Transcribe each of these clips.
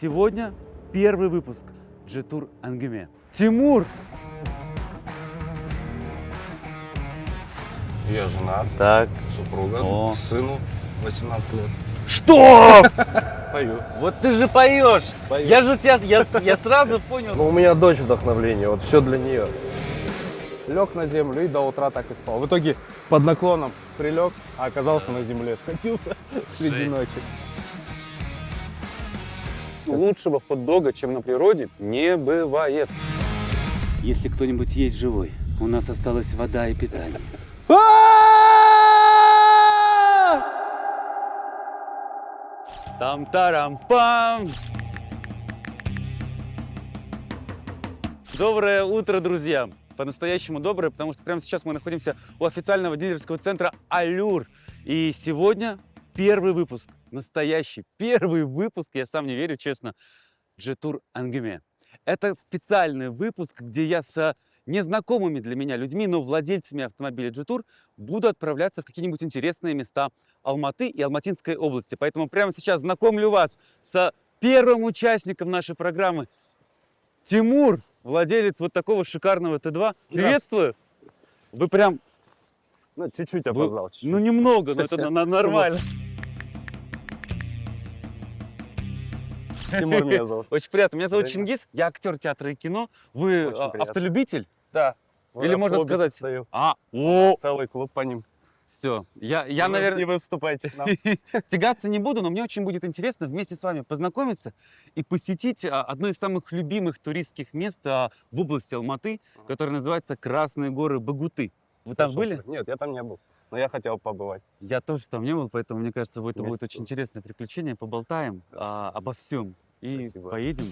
Сегодня первый выпуск G-Tour Әңгіме. Тимур! Я женат, Так. супруга, О. сыну 18 лет. Что? Пою. Вот ты же поешь! Пою. Я же тебя, я сразу понял. Ну, у меня дочь вдохновление, вот все для нее. Лег на землю и до утра так и спал. В итоге под наклоном прилег, а оказался на земле, скатился среди Жесть. ночи. Лучшего хот-дога, чем на природе, не бывает. Если кто-нибудь есть живой, у нас осталась вода и питание. Там-тарам-пам! Доброе утро, друзья! По-настоящему доброе, потому что прямо сейчас мы находимся у официального дилерского центра «Allure». И сегодня первый выпуск, настоящий первый выпуск, я сам не верю, честно, G-Tour Әңгіме. Это специальный выпуск, где я с незнакомыми для меня людьми, но владельцами автомобиля G-Tour буду отправляться в какие-нибудь интересные места Алматы и Алматинской области. Поэтому прямо сейчас знакомлю вас с первым участником нашей программы. Тимур, владелец вот такого шикарного Т2. Приветствую! Вы прям, Ну, чуть-чуть Вы- опоздал. чуть-чуть. ну немного, но это нормально. Тимур меня зовут. Очень приятно. Меня зовут Взаимно. Чингис, я актер театра и кино. Вы Очень приятно. автолюбитель? Да. Или в можно клубе сказать- состою. О, Целый клуб по ним. все. Я, И наверное, вы вступайте. к нам. тягаться не буду, но мне очень будет интересно вместе с вами познакомиться и посетить одно из самых любимых туристских мест в области Алматы, которое называется Красные горы Багуты. Вы там Слышал были? про- Нет, я там не был. Но я хотел побывать. Я тоже там не был, поэтому мне кажется, это будет Вместе очень было. интересное приключение. Поболтаем обо всем и Спасибо. поедем.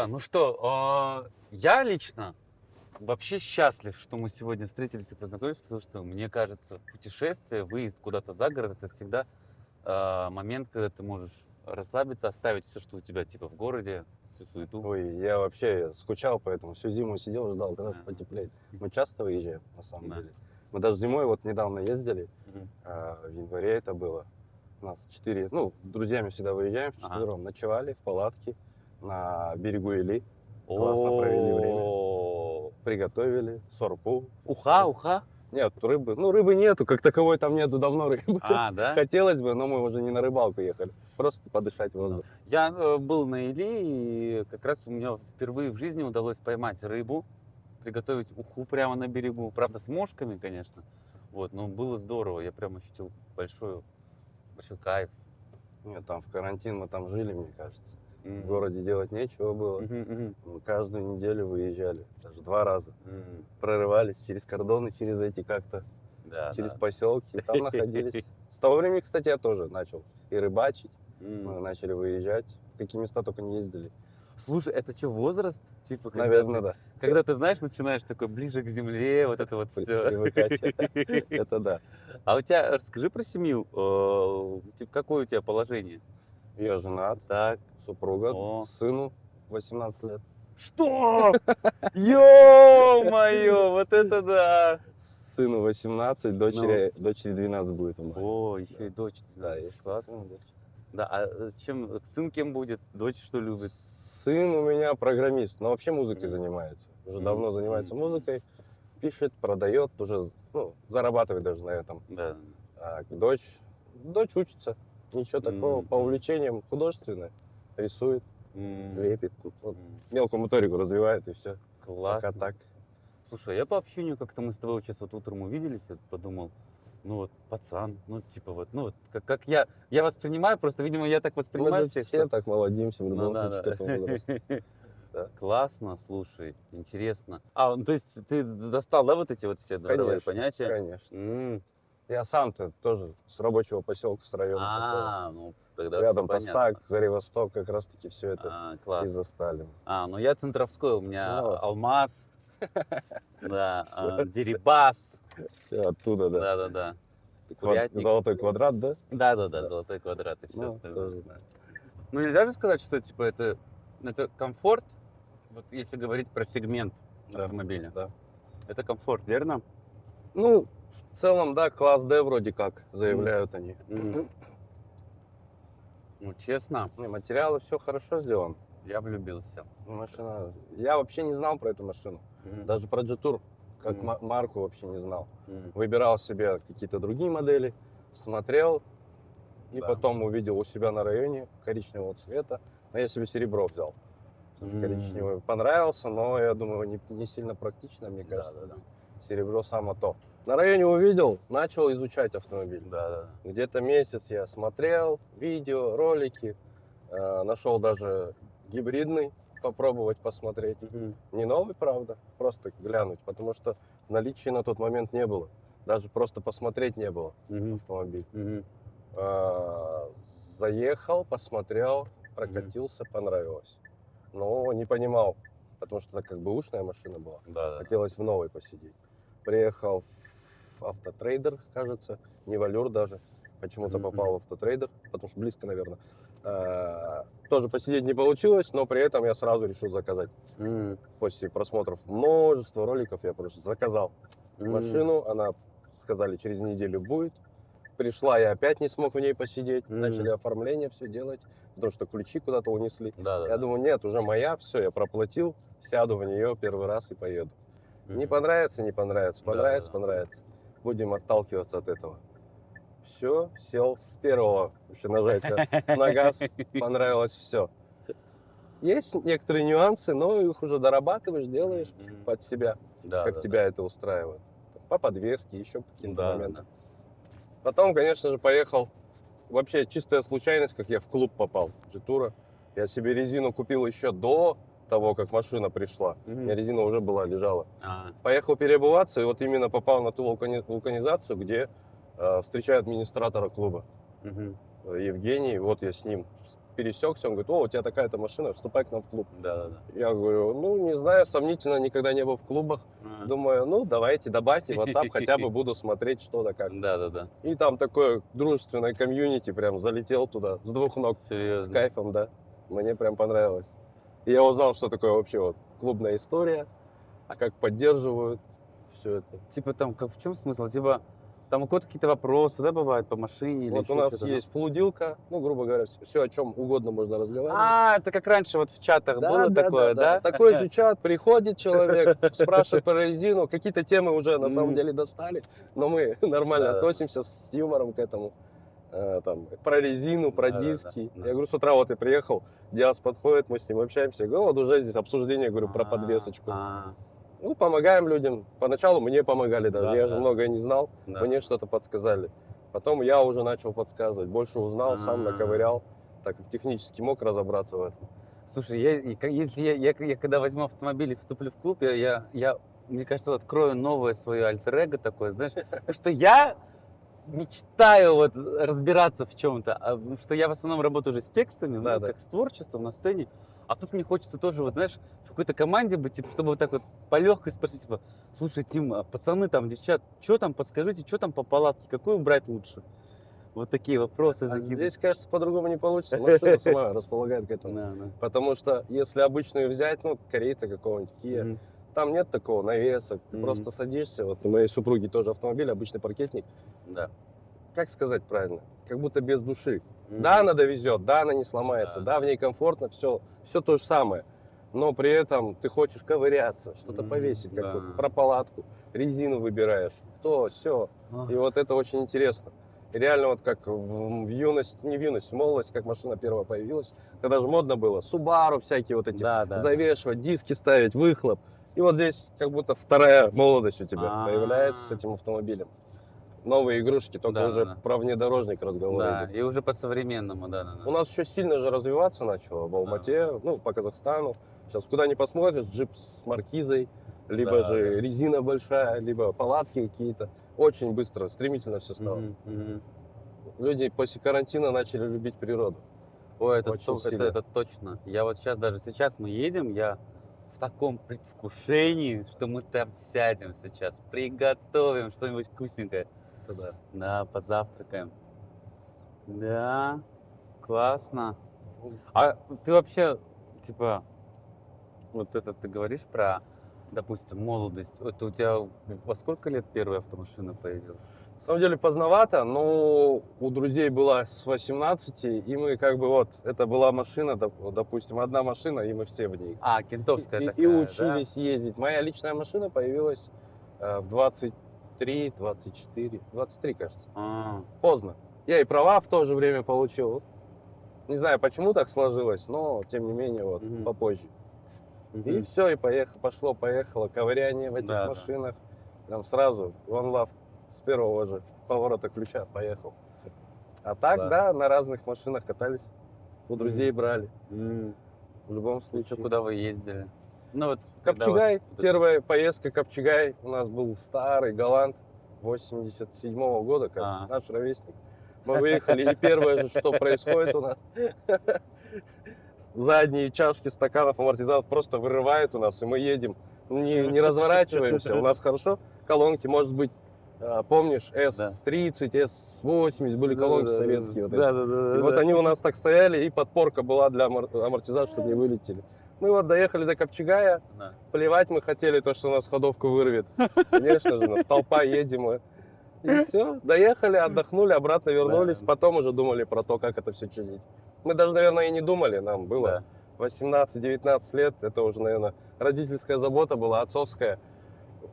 Ну что, я лично вообще счастлив, что мы сегодня встретились и познакомились, потому что, мне кажется, путешествие, выезд куда-то за город, это всегда момент, когда ты можешь расслабиться, оставить все, что у тебя типа в городе, всю суету. Ой, я вообще скучал, поэтому всю зиму сидел, ждал, когда Да. потеплеет. Мы часто выезжаем, на самом Да. деле. Мы даже зимой вот недавно ездили, Мгм. в январе это было. У нас 4, ну, с друзьями всегда выезжаем вчетвером, ночевали в палатке на берегу Или, Классно провели время. О, приготовили сорпу. Уха. Нет, рыбы, ну, рыбы нету, как таковой там нету давно рыбы. Да? Хотелось бы, но мы уже не на рыбалку ехали, просто подышать воздухом. Я был на Или, и как раз у меня впервые в жизни удалось поймать рыбу, приготовить уху прямо на берегу. Правда, с мошками, конечно. Вот, но было здорово. Я прям ощутил большой кайф. Нет, там в карантин мы там жили, мне кажется. М. В городе делать нечего было. Мгм. Мы каждую неделю выезжали, даже 2 раза. М. Прорывались через кордоны, через эти как-то, Да, через да. поселки, и там находились. С того времени, кстати, я тоже начал и рыбачить. М. Мы начали выезжать, в какие места только не ездили. Слушай, это что, возраст? Типа, Наверное, да. когда ты, знаешь, начинаешь такой ближе к земле, вот это вот все. Привыкать. Это да. А у тебя, расскажи про семью. Какое у тебя положение? Я женат, Так. супруга, О. сыну 18 лет. Что? Ё-моё, вот это да! Сыну 18, дочери 12 будет у меня. О, еще и дочь. Да, есть классно. сын, дочь. Да, а чем сын кем будет? Дочь что любит? Сын у меня программист, но вообще музыкой Мгм. занимается. Уже Мгм. давно занимается Мгм. музыкой, пишет, продает, уже зарабатывает даже на этом. Да. А дочь учится, ничего такого, по Мгм. увлечениям художественное, рисует, М, лепит, вот, м, мелкую моторику развивает и все. Классно. Пока так. Слушай, я по общению как-то мы с тобой вот сейчас вот утром увиделись, я подумал, ну вот пацан, ну типа вот, ну вот как я воспринимаю, просто, видимо, я так Мы воспринимаю же всех, все что- так молодимся в Ну любом да, случае да. к этому возрасту. Да. Классно, слушай, интересно. Ну, то есть ты застал, да, вот эти вот все дворовые Конечно, понятия? конечно. М, Я сам-то тоже с рабочего поселка, с района такого. Ну тогда Рядом всё понятно. Тостак, Заревосток, как раз таки все это Класс. из-за Сталина. Ну я Центровской, у меня Ну. Алмаз, да, Дерибас, Все оттуда, да. да-да-да, Курятник. Золотой квадрат, да? Да, золотой квадрат и все Ну, остальное. тоже знаю. Ну нельзя же сказать, что типа это комфорт, вот если говорить про сегмент Да. автомобиля. Да. Это комфорт, верно? Ну, в В целом, да, класс D вроде как, заявляют они. Мгм. Ну, честно, Не, материалы, все хорошо сделано. я влюбился. Машина... Я вообще не знал про эту машину. Мгм. Даже про G-Tour, как Мгм. марку вообще не знал. Мгм. Выбирал себе какие-то другие модели, смотрел, и Да. потом увидел у себя на районе коричневого цвета. Но я себе серебро взял. Потому что коричневый понравился, но я думаю, не сильно практично, мне кажется. Да. Серебро само то. На районе увидел, начал изучать автомобиль. Да. Где-то месяц я смотрел видео, ролики, нашел даже гибридный попробовать посмотреть. Мгм. Не новый, правда, просто глянуть, потому что в наличии на тот момент не было. Даже просто посмотреть не было Мгм. автомобиль. Мгм. Заехал, посмотрел, прокатился, понравилось. Но не понимал, потому что это как бы ушная машина была. Да. Хотелось в новой посидеть. Приехал в Автотрейдер, кажется, не в Алюр даже. Почему-то Мгм. попал в Автотрейдер, потому что близко, наверное. Тоже посидеть не получилось, но при этом я сразу решил заказать. Мгм. После просмотров множества роликов я просто заказал машину. Она, сказали, через неделю будет. Пришла, я опять не смог в ней посидеть. Мгм. Начали оформление все делать, потому что ключи куда-то унесли. Да. Я думаю, нет, уже моя, все, я проплатил, сяду в нее первый раз и поеду. Не понравится, не понравится, понравится, Да. понравится. Будем отталкиваться от этого. Все, сел с первого вообще нажатия на газ, понравилось все. Есть некоторые нюансы, но их уже дорабатываешь, делаешь Мгм. под себя, Да. как тебя это устраивает. По подвеске, еще по каким-то Да. моментам. Потом, конечно же, поехал. Вообще чистая случайность, как я в клуб попал, G-Tour. Я себе резину купил еще до того, как машина пришла. У меня резина уже была, лежала. Поехал переобуваться, и вот именно попал на ту вулканизацию, где встречаю администратора клуба. Евгений, вот я с ним пересекся, он говорит, о, у тебя такая-то машина, вступай к нам в клуб. Да. Я говорю, ну, не знаю, сомнительно, никогда не был в клубах. Думаю, ну, давайте, добавьте в WhatsApp, хотя бы буду смотреть, что да как. Да. И там такое дружественное комьюнити, прям залетел туда с двух ног, с Серьезно. кайфом, да. Мне прям понравилось. И я узнал, что такое вообще вот клубная история, как поддерживают все это. Типа там, как в чем смысл? Типа там у кого-то какие-то вопросы, да, бывают по машине или Вот еще у нас что-то, да? есть флудилка, ну, грубо говоря, все, о чем угодно можно разговаривать. Это как раньше вот в чатах было такое, да? Такой же чат, приходит человек, спрашивает про резину, какие-то темы уже на самом Мгм. деле достали, но мы нормально Да. относимся с юмором к этому. Там, про резину, про Да. диски. Я говорю, с утра вот я приехал, Диас подходит, мы с ним общаемся. Я говорю, вот уже здесь обсуждение, говорю, про подвесочку. Ну, помогаем людям. Поначалу мне помогали даже, Да, я же да. многое не знал, Да. мне что-то подсказали. Потом я уже начал подсказывать, больше узнал, сам наковырял, так как технически мог разобраться в этом. Слушай, если я когда возьму автомобиль и вступлю в клуб, мне кажется, открою новое свое альтер-эго такое, знаешь, потому что я мечтаю вот разбираться в чем-то, потому что я в основном работаю уже с текстами, Да. как с творчеством на сцене, а тут мне хочется тоже, вот знаешь, в какой-то команде быть, типа, чтобы вот так вот по легкой спросить, типа, слушай, Тим, пацаны там, девчат, что там, подскажите, что там по палатке, какой убрать лучше? Вот такие вопросы. А закидывать. здесь, кажется, по-другому не получится. Машина сама располагает к этому. Да. Потому что если обычную взять, ну, корейца какого-нибудь, Kia, Мгм. там нет такого навеса. Ты Мгм. просто садишься, вот у моей супруги тоже автомобиль, обычный паркетник. Да. Как сказать правильно? Как будто без души. Мгм. Да, она довезет, да, она не сломается, Да. да, в ней комфортно, все то же самое. Но при этом ты хочешь ковыряться, что-то Мгм, повесить, как да. вот про палатку, резину выбираешь, то, все. Ах. И вот это очень интересно. И реально вот как в юность, не в юность, в молодость, как машина первая появилась, тогда же модно было, Subaru всякие вот эти, Да. завешивать, диски ставить, выхлоп. И вот здесь как будто вторая молодость у тебя А. появляется с этим автомобилем. Новые игрушки, только Да. уже про внедорожник разговоры Да, идут. и уже по-современному, да. У нас еще сильно же развиваться начало в Алмате, ну, по Казахстану. Сейчас куда ни посмотришь, джип с маркизой, либо Да, же резина большая, либо палатки какие-то. Очень быстро, стремительно все стало. Мгм. Люди после карантина начали любить природу. Ой, Очень сильно. это точно. Я вот сейчас мы едем, я в таком предвкушении, что мы там сядем сейчас, приготовим что-нибудь вкусненькое. Да. Да, позавтракаем. Да, классно. А ты вообще, типа, вот это ты говоришь про допустим, молодость. Это у тебя во сколько лет первая автомашина появилась? На самом деле поздновато, но у друзей была с 18, и мы как бы вот, это была машина, допустим, одна машина, и мы все в ней. А, кентовская И такая, учились ездить. Моя личная машина появилась в 23, 24, 23, кажется. да? А, Поздно. Я и права в то же время получил. Не знаю, почему так сложилось, но тем не менее вот Мгм. попозже. И мгм. все, и пошло-поехало ковыряние в этих Да, да. машинах. Прям сразу, one love, с первого же поворота ключа поехал. А так, Класс. да, на разных машинах катались, у друзей брали. М, В любом и чё, случае. куда вы ездили? Ну вот, когда Копчегай, вот это- первая поездка Копчегай. У нас был старый Голланд 87-го года, кажется, А. наш ровесник. Мы выехали, и первое же, что происходит у нас, задние чашки стаканов, амортизаторов просто вырывает у нас, и мы едем, не разворачиваемся. У нас хорошо колонки, может быть, помнишь, S30, S80 были колонки советские. Вот эти. Да, да, да. И вот они у нас так стояли, и подпорка была для амортизаторов, чтобы не вылетели. Мы вот доехали до Копчегая, Да. плевать мы хотели, то, что у нас ходовку вырвет. Конечно же, нас толпа, едем мы. И все, доехали, отдохнули, обратно вернулись. Да. Потом уже думали про то, как это все чинить. Мы даже, наверное, и не думали, нам было Да. 18-19 лет. Это уже, наверное, родительская забота была, отцовская.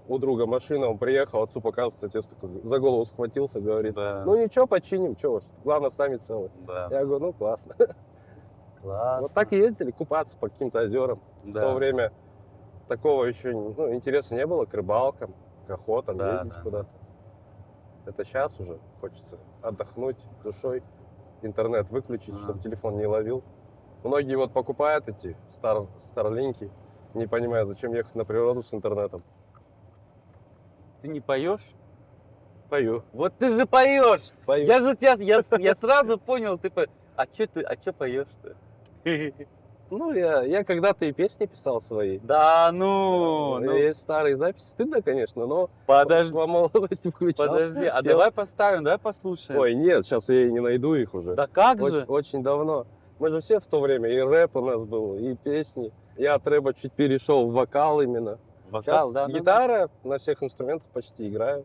У друга машина, он приехал, отцу показывается, отец такой за голову схватился, говорит, Да. ну ничего, починим, чего уж, главное, сами целы. Да. Я говорю, ну классно. Классно. Вот так и ездили купаться по каким-то озерам. Да. В то время такого еще интереса не было к рыбалкам, к охотам, Да, ездить да, куда-то. Это сейчас уже хочется отдохнуть душой, интернет выключить, Ага. чтобы телефон не ловил. Многие вот покупают эти старлинки, не понимая, зачем ехать на природу с интернетом. Ты не поешь? Пою, Вот ты же поешь! пою. Я же тебя, я сразу понял, ты а чё поешь-то? Ну, я когда-то и песни писал свои. Да ну, Есть старые записи. Стыдно, конечно, но подожди, по молодости включал. подожди, а пел. давай поставим, давай послушаем. Ой, нет, сейчас я и не найду их уже. Да как Очень, же? очень давно. Мы же все в то время, и рэп у нас был, и песни. Я от рэпа чуть перешел в вокал именно. Вокал, Сейчас да? гитара на всех инструментах почти играю.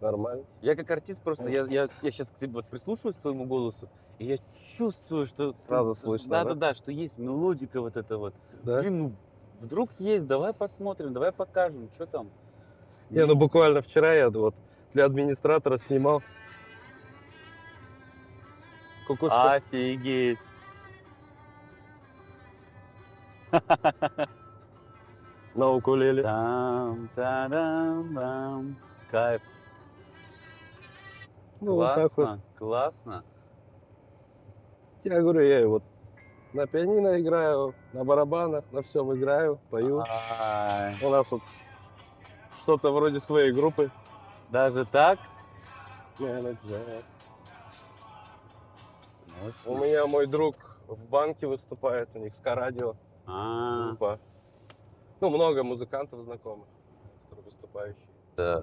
Нормально. Я как артист просто, я сейчас к тебе вот прислушиваюсь к твоему голосу, и я чувствую, что... Сразу слышно, да? Да-да-да, что есть мелодика вот эта вот. Да? Блин, ну, вдруг есть, давай посмотрим, давай покажем, что там. Не, ну буквально вчера я вот для администратора снимал. Кукушка. Офигеть. На укулеле. Там, та-дам, бам. Кайф. Ну, вот так вот. Классно, классно. Я говорю, я и вот на пианино играю, на барабанах, на всем играю, пою. Ай, У нас вот что-то вроде своей группы. даже так? Менеджер. У Мощно. меня мой друг в банке выступает, у них СКА-радио А, группа. Ну, много музыкантов знакомых, которые выступающие. да.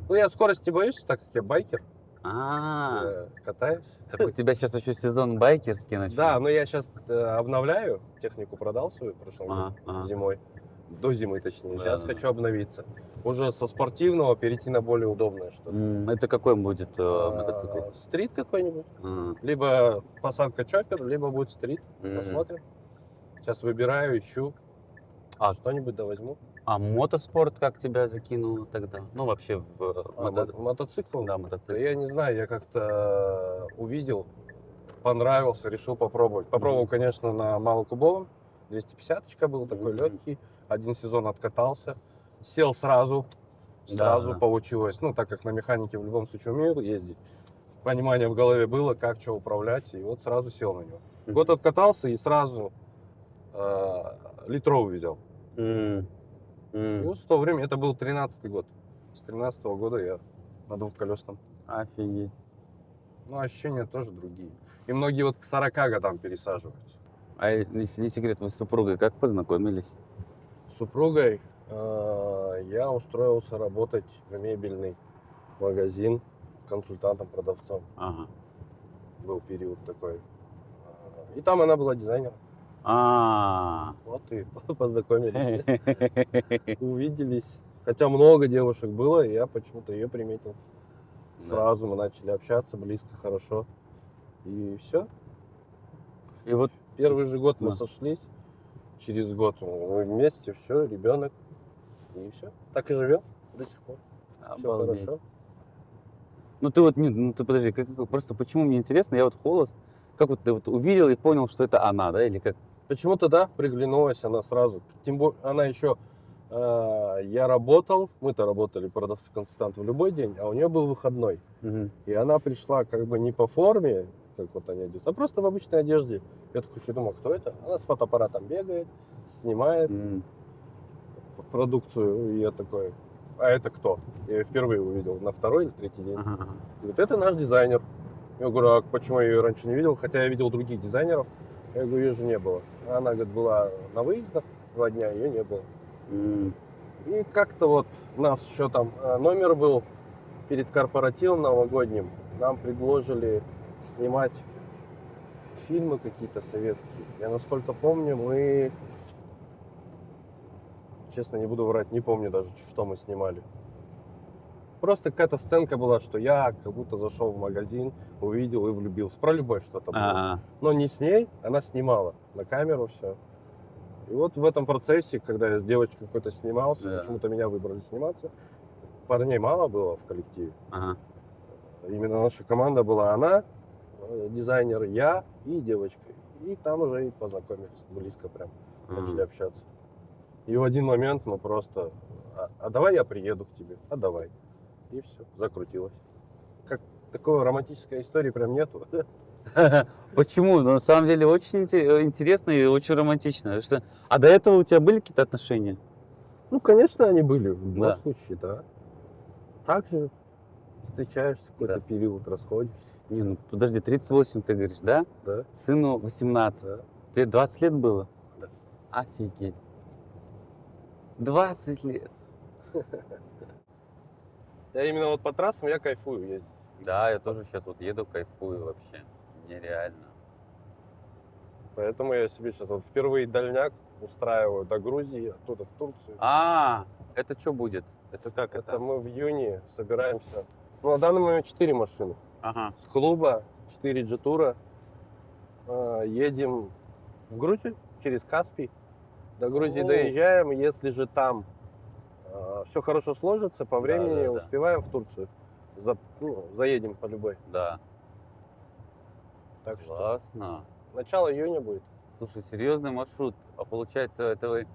Ну, я скорости боюсь, так как я байкер, А, я катаюсь. так у тебя сейчас еще сезон байкерский начнется. Да, но я сейчас обновляю, технику продал свою в прошлом году, Ага. зимой. До зимы, точнее. Да, Сейчас да. хочу обновиться. Уже со спортивного перейти на более удобное что-то. Это какой будет мотоцикл? Стрит какой-нибудь. А, Либо посадка чоппер, либо будет стрит. м. Посмотрим. Сейчас выбираю, ищу. А- Что-нибудь да возьму. А мотоспорт как тебя закинуло тогда? Ну, вообще в Мотоцикл? Да, Да мотоцикл. я не знаю, я как-то увидел, понравился, решил попробовать. Попробовал, конечно, на малокубовом. 250-очка был такой Мгм. легкий. Один сезон откатался. Сел сразу. Да, Сразу да. получилось. Ну, так как на механике в любом случае умею ездить. Понимание в голове было, как что управлять. И вот сразу сел на него. Мгм. Год откатался и сразу литровый взял. М, И м. вот в то время, это был 13-й год. С 13-го года я на двухколесном. Офигеть. Ну, ощущения тоже другие. И многие вот к 40 годам пересаживаются. А если не секрет, вы с супругой как познакомились? С супругой я устроился работать в мебельный магазин консультантом-продавцом. Ага. Был период такой. И там она была дизайнером. А. Вот и познакомились, увиделись. Хотя много девушек было, и я почему-то ее приметил. Да. Сразу мы начали общаться близко, хорошо. И все. И вот, Первый же год мы Да. сошлись. Через год мы вместе, все, ребенок. И все. Так и живем до сих пор. Все обалдеть. хорошо. Ну ты вот, ну ты подожди, просто почему мне интересно, я вот холост, как вот ты вот увидел и понял, что это она, да, или как? Почему-то, да, приглянулась она сразу. Тем более, она еще... я работал, мы-то работали продавцы-консультанты в любой день, а у нее был выходной. Мгм. И она пришла как бы не по форме, как вот они одеты, а просто в обычной одежде. Я такой еще думал, кто это? Она с фотоаппаратом бегает, снимает продукцию. И я такой, а это кто? Я ее впервые увидел на второй или третий день. Ага, ага. Говорит, это наш дизайнер. Я говорю, а почему я ее раньше не видел? Хотя я видел других дизайнеров. Я говорю, ее же не было. Она, говорит, была на выездах 2 дня, ее не было. М. И как-то вот у нас еще там номер был перед корпоративом новогодним. Нам предложили снимать фильмы какие-то советские. Я, насколько помню, мы... Честно, не буду врать, не помню даже, что мы снимали. Просто какая-то сценка была, что я как будто зашел в магазин, увидел и влюбился. Про любовь что-то было. А, Но не с ней, она снимала на камеру все. И вот в этом процессе, когда я с девочкой какой-то снимался, Да. почему-то меня выбрали сниматься. Парней мало было в коллективе. ага. Именно наша команда была она, дизайнер, я и девочка. И там уже и познакомились, близко прям, начали общаться. И в один момент мы просто, а давай я приеду к тебе, а давай. И все, закрутилось. Как такой романтической истории прям нету. Почему? Ну, на самом деле очень интересно и очень романтично. А до этого у тебя были какие-то отношения? Ну, конечно, они были в любом Да. случае, да. Так же встречаешься, какой-то Да. период, расходишься, Не, ну подожди, 38 ты говоришь, да? да. Сыну 18. Да. Тебе 20 лет было? Да. Офигеть. 20 лет. Я именно вот по трассам я кайфую ездить. Да, я тоже сейчас вот еду, кайфую вообще. Нереально. Поэтому я себе сейчас вот впервые дальняк устраиваю до Грузии, оттуда в Турцию. А, это что будет? Это как Это это? мы в июне собираемся. Ну, на данный момент 4 машины. Ага. С клуба 4 джетура. Едем в Грузию через Каспий. До Грузии О. доезжаем. Если же там все хорошо сложится, по времени да. успеваем в Турцию. Заедем по любой. Да. Так что Классно. начало июня будет. Слушай, серьезный маршрут. А получается, это вы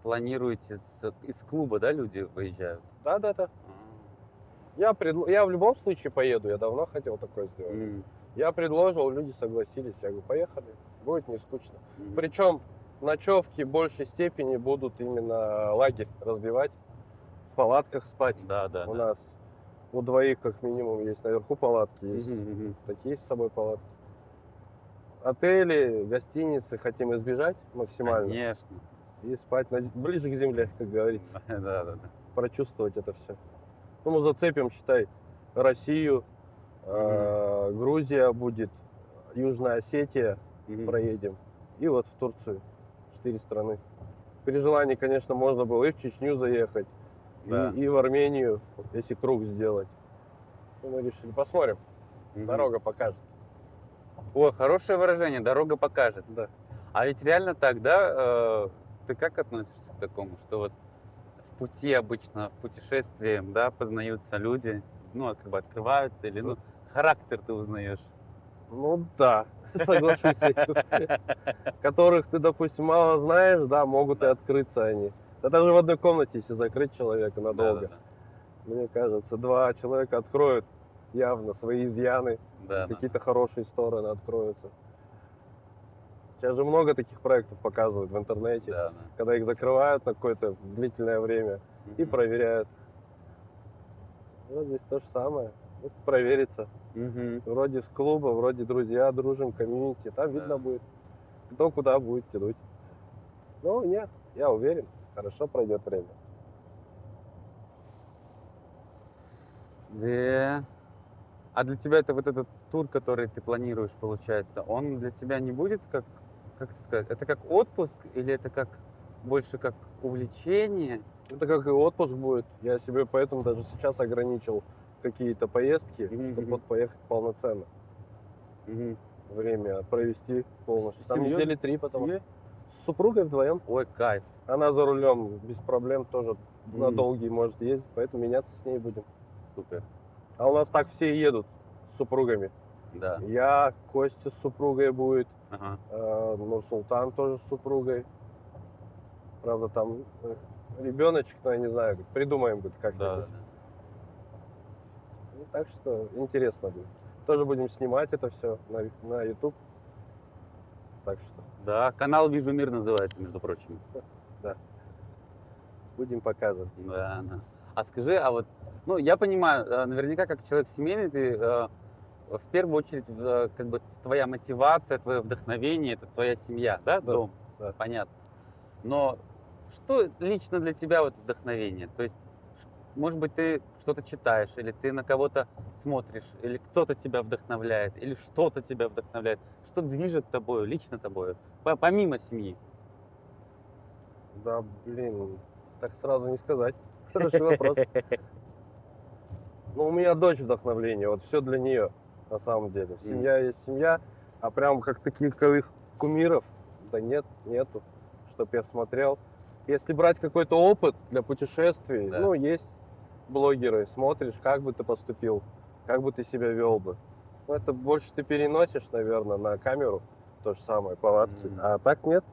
планируете из клуба, да, люди выезжают? Да-да-да. А. Я в любом случае поеду. Я давно хотел такое сделать. М, Я предложил, люди согласились. Я говорю, поехали. Будет не скучно. м. Причем ночевки в большей степени будут именно лагерь разбивать, в палатках спать. Да. У нас у двоих как минимум есть наверху палатки, есть Мгм, мгм. такие с собой палатки. Отели, гостиницы хотим избежать максимально. Конечно. И спать ближе к земле, как говорится. Да. Прочувствовать это все. Ну, мы зацепим, считай, Россию, Грузия будет, Южная Осетия, Мгм. проедем. И вот в Турцию. 4 страны. При желании, конечно, можно было и в Чечню заехать, Да. и в Армению, если круг сделать. Ну, мы решили, посмотрим. Мгм. Дорога покажет. Ой, хорошее выражение, дорога покажет. Да. А ведь реально так, да? Ты как относишься к такому, что вот в пути обычно, в путешествии, да, познаются люди, ну, как бы открываются, или, ну, характер ты узнаешь? Ну да, соглашусь с этим. Которых ты, допустим, мало знаешь, да, могут и открыться они. Да даже в одной комнате, если закрыть человека надолго, Да. мне кажется, 2 человека откроют явно свои изъяны, Да. какие-то хорошие стороны откроются. Сейчас же много таких проектов показывают в интернете, Да. когда их закрывают на какое-то длительное время и Мгм. проверяют. Вот здесь то же самое. Вот проверится. Мгм. Вроде с клуба, вроде друзья, дружим, комьюнити. Там видно Да. будет, кто куда будет тянуть. Ну, нет, я уверен, хорошо пройдет время. Да. А для тебя это вот этот тур, который ты планируешь, получается, он для тебя не будет как как это сказать, это как отпуск или это как больше как увлечение? Это как и отпуск будет. Я себе поэтому даже сейчас ограничил какие-то поездки, Мгм, чтобы мгм. вот поехать полноценно. Мгм. Время провести полностью. Там Семьей? недели 3 потому Семьей? с супругой вдвоем. Ой, кайф. Она за рулем без проблем тоже на Мгм. долгие может ездить, поэтому меняться с ней будем. Супер. А у нас так все едут с супругами. Да. Я, Костя с супругой будет, Ага. Нурсултан тоже с супругой. Правда, там ребеночек, но я не знаю, придумаем говорит, Да, как-нибудь. да. Ну, так что интересно будет. Тоже будем снимать это все на YouTube. Так что Да, канал «Вижу мир» называется, между прочим. будем показывать. Да, да. А скажи, а вот, ну, я понимаю, наверняка как человек семейный, ты в первую очередь, как бы твоя мотивация, твое вдохновение, это твоя семья, да, Да, дом? да. Понятно. Но что лично для тебя вот вдохновение? То есть, может быть, ты что-то читаешь, или ты на кого-то смотришь, или кто-то тебя вдохновляет, или что-то тебя вдохновляет. Что движет тобою, лично тобою, помимо семьи? Да, блин, так сразу не сказать. Хороший вопрос. Ну, у меня дочь вдохновление, вот все для нее на самом деле. Семья есть семья, а прям как таких кумиров, да нету, чтоб я смотрел. Если брать какой-то опыт для путешествий, Да. ну, есть блогеры, смотришь, как бы ты поступил, как бы ты себя вел бы. Ну, это больше ты переносишь, наверное, на камеру то же самое, повадки. Мгм. А так нет.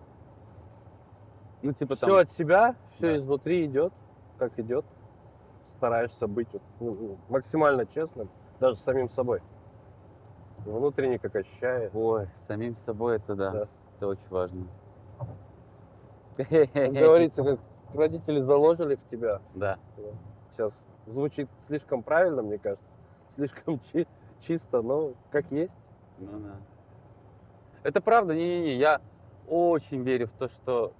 Ну, типа Все там, от себя, все да. изнутри идет, как идет. Стараешься быть вот, максимально честным, даже с самим собой. Внутренне как ощущаешь. Ой, самим собой это да, Да. это очень важно. Как говорится, как родители заложили в тебя. Да. Сейчас звучит слишком правильно, мне кажется. Слишком чисто, но как есть. Ну да. Это правда, не-не-не, я очень верю в то, что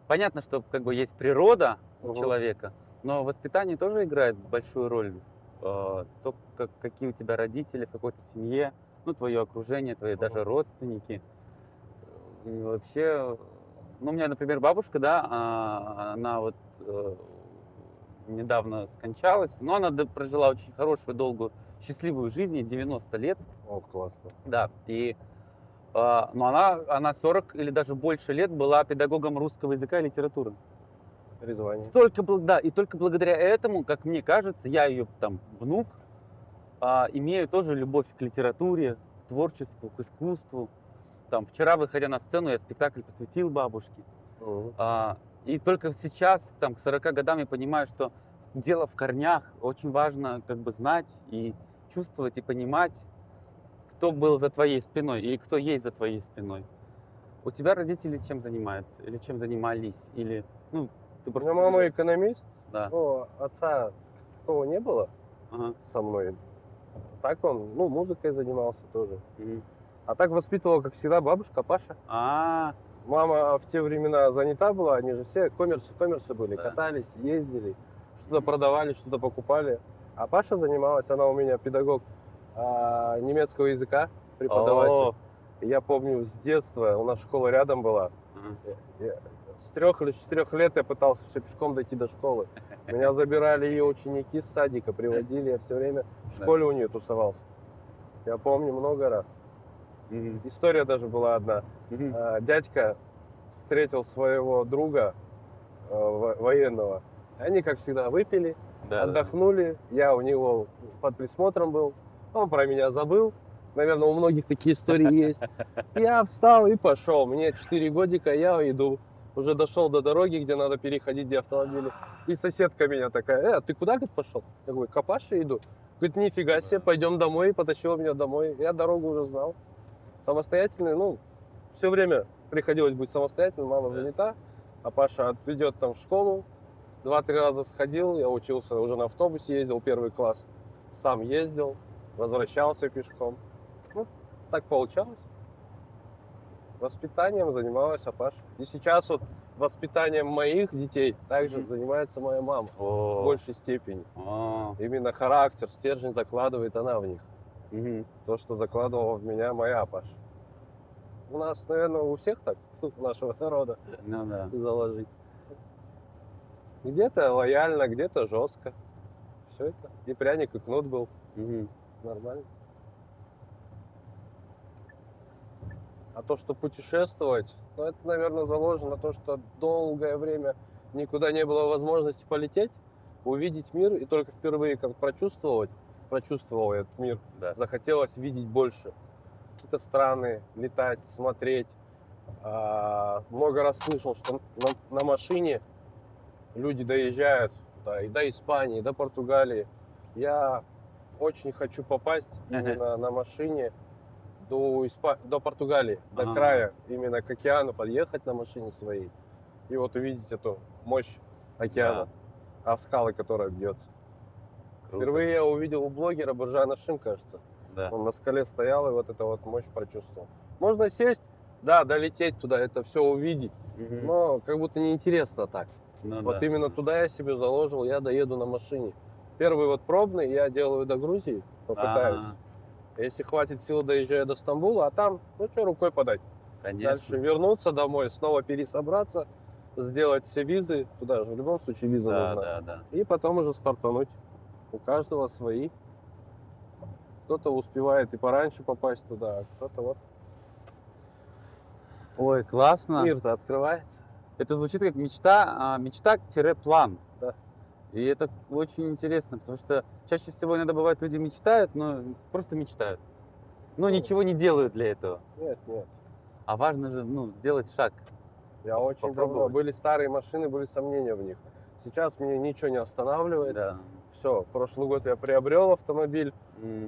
понятно, что как бы есть природа у Мгм. человека, но воспитание тоже играет большую роль. То, какие у тебя родители в какой-то семье, ну, твое окружение, твои даже родственники. И вообще, ну, у меня, например, бабушка, да, она вот недавно скончалась, но она прожила очень хорошую, долгую, счастливую жизнь, ей 90 лет. О, классно. Да, и но она 40 или даже больше лет была педагогом русского языка и литературы. Призвание. Да, и только благодаря этому, как мне кажется, я ее там внук, имею тоже любовь к литературе, к творчеству, к искусству. Там вчера, выходя на сцену, я спектакль посвятил бабушке. Мгм. И только сейчас, там, к 40 годам, я понимаю, что дело в корнях. Очень важно как бы знать и чувствовать, и понимать, кто был за твоей спиной и кто есть за твоей спиной. У тебя родители чем занимаются? Или чем занимались? Или, ну, ты У просто... меня мама экономист, Да. но отца такого не было Ага. со мной. Так он, музыкой занимался тоже. Мгм. А так воспитывала, как всегда, бабушка, Паша. А, Мама в те времена занята была, они же все коммерсы были, Да. катались, ездили, что-то Мгм. продавали, что-то покупали. А Паша занималась, она у меня педагог немецкого языка, преподаватель. о, И я помню с детства, у нас школа рядом была, ага. с 3 или 4 лет я пытался все пешком дойти до школы. Меня забирали ее ученики с садика, приводили, я все время в Да. школе у нее тусовался. Я помню много раз. Мгм. История даже была одна. Мгм. Дядька встретил своего друга военного. Они, как всегда, выпили, Да, да. отдохнули. Я у него под присмотром был. Он про меня забыл. Наверное, у многих такие истории есть. Я встал и пошел. Мне 4 годика, я иду. Уже дошел до дороги, где надо переходить, где автомобили. И соседка меня такая: ты куда, говорит, пошел? Я говорю: к Капаше иду. Говорит: нифига себе, пойдем домой. И потащила меня домой. Я дорогу уже знал. Самостоятельный, все время приходилось быть самостоятельным, мама Да. занята, а Паша отведет там в школу. 2-3 раза сходил, я учился, уже на автобусе ездил, 1 класс. Сам ездил, возвращался пешком. Так получалось. Воспитанием занималась Паша. И сейчас вот воспитанием моих детей также Мгм. занимается моя мама в О, большей степени. о, Именно характер, стержень закладывает она в них. мгм. То, что закладывала в меня моя Паша. у нас, наверное, у всех так, у нашего народа Ну да. заложить. Где-то лояльно, где-то жестко. Все это. И пряник, и кнут был. Мгм. Нормально. А то, что путешествовать, ну, это, наверное, заложено на то, что долгое время никуда не было возможности полететь, увидеть мир, и только впервые как прочувствовал этот мир, Да. захотелось видеть больше. Какие-то страны, летать, смотреть. Много раз слышал, что на машине люди доезжают и до Испании, до Португалии. Я очень хочу попасть именно на машине до Португалии, до Ага. края, именно к океану подъехать на машине своей и вот увидеть эту мощь океана, а скалы, которая бьется. Круто. Впервые я увидел у блогера Буржана Шим, кажется. Да. Он на скале стоял и вот эту вот мощь прочувствовал. Можно сесть, да, долететь туда, это все увидеть, Мгм. но как будто неинтересно так. Ну Вот да. именно туда я себе заложил, я доеду на машине. Первый вот пробный я делаю до Грузии, попытаюсь. А, Если хватит сил, доезжаю до Стамбула, а там, ну что, рукой подать. конечно. Дальше вернуться домой, снова пересобраться, сделать все визы. Туда же в любом случае виза Да, нужна. да, да. И потом уже стартануть. У каждого свои. Кто-то успевает и пораньше попасть туда, а кто-то вот. Ой, классно. Мир-то открывается. Это звучит как мечта-план. Да. И это очень интересно, потому что чаще всего иногда бывает, люди мечтают, но просто мечтают. Но Ну. ничего не делают для этого. Нет, нет. А важно же, сделать шаг. Я очень давно. Попробовать. Были старые машины, были сомнения в них. Сейчас меня ничего не останавливает. Да. Все, прошлый год я приобрел автомобиль,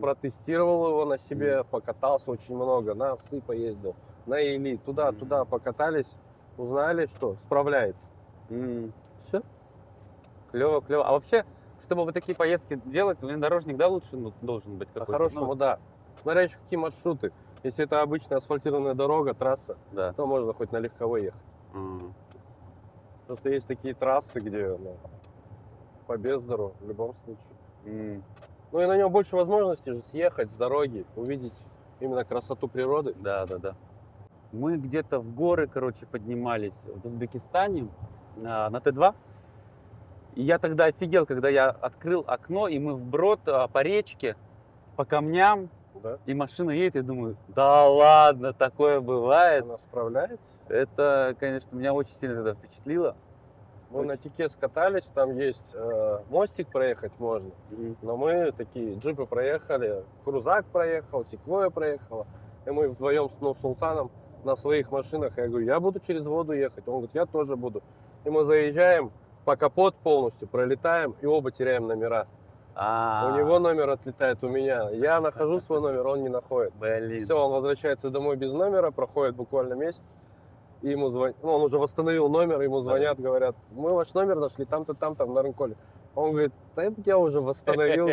протестировал его на себе, покатался очень много, на сы поездил, на Или, туда покатались, узнали, что справляется. Все. Клево, клево. А вообще, чтобы вот такие поездки делать, внедорожник, да, лучше должен быть какой-то? По-хорошему, да. Смотря еще какие маршруты. Если это обычная асфальтированная дорога, трасса, Да. то можно хоть на легковой ехать. Просто есть такие трассы, где по бездору в любом случае. Ну и на нем больше возможностей же съехать с дороги, увидеть именно красоту природы. Да, да, да. Мы где-то в горы, короче, поднимались в Узбекистане на Т2. И я тогда офигел, когда я открыл окно, и мы вброд по речке, по камням, Да? и машина едет, и думаю, да ладно, такое бывает. Она справляется. Это, конечно, меня очень сильно тогда впечатлило. Мы на Тике скатались, там есть мостик проехать можно. Но мы такие джипы проехали, крузак проехал, секвоя проехала. И мы вдвоем с Нурсултаном на своих машинах. Я говорю, я буду через воду ехать. Он говорит, я тоже буду. И мы заезжаем по капот полностью, пролетаем и оба теряем номера. У него номер отлетает, у меня. Я нахожу свой номер, он не находит. Блин. Все, он возвращается домой без номера, проходит буквально месяц. И ему звонят, ну, он уже восстановил номер, ему звонят, говорят, мы ваш номер нашли там-то, там-то, на Рынколе. Он говорит, да я уже восстановил.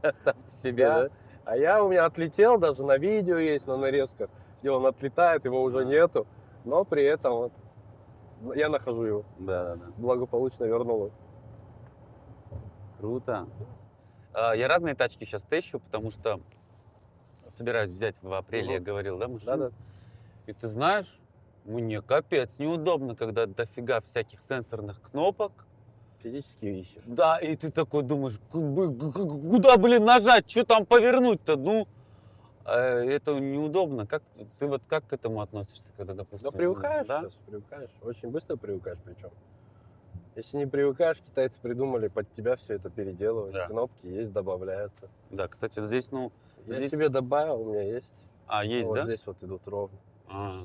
Оставьте себе, да? А у меня отлетел, даже на видео есть, на нарезках, где он отлетает, его уже нету. Но при этом вот я нахожу его. Да, да, да. Благополучно вернул его. Круто. Я разные тачки сейчас тещу, потому что собираюсь взять в апреле, я говорил, да, машину? Да-да. И ты знаешь, мне капец неудобно, когда дофига всяких сенсорных кнопок. Физически ищешь. Да, и ты такой думаешь, куда, блин, нажать, что там повернуть-то? Ну, это неудобно. Как к этому относишься, когда, допустим... Да привыкаешь да? сейчас, привыкаешь. Очень быстро привыкаешь причем. Если не привыкаешь, китайцы придумали под тебя все это переделывать. Да. Кнопки есть, добавляются. Да, кстати, здесь, Я здесь... себе добавил, у меня есть. есть, Вот да? здесь вот идут ровно. А,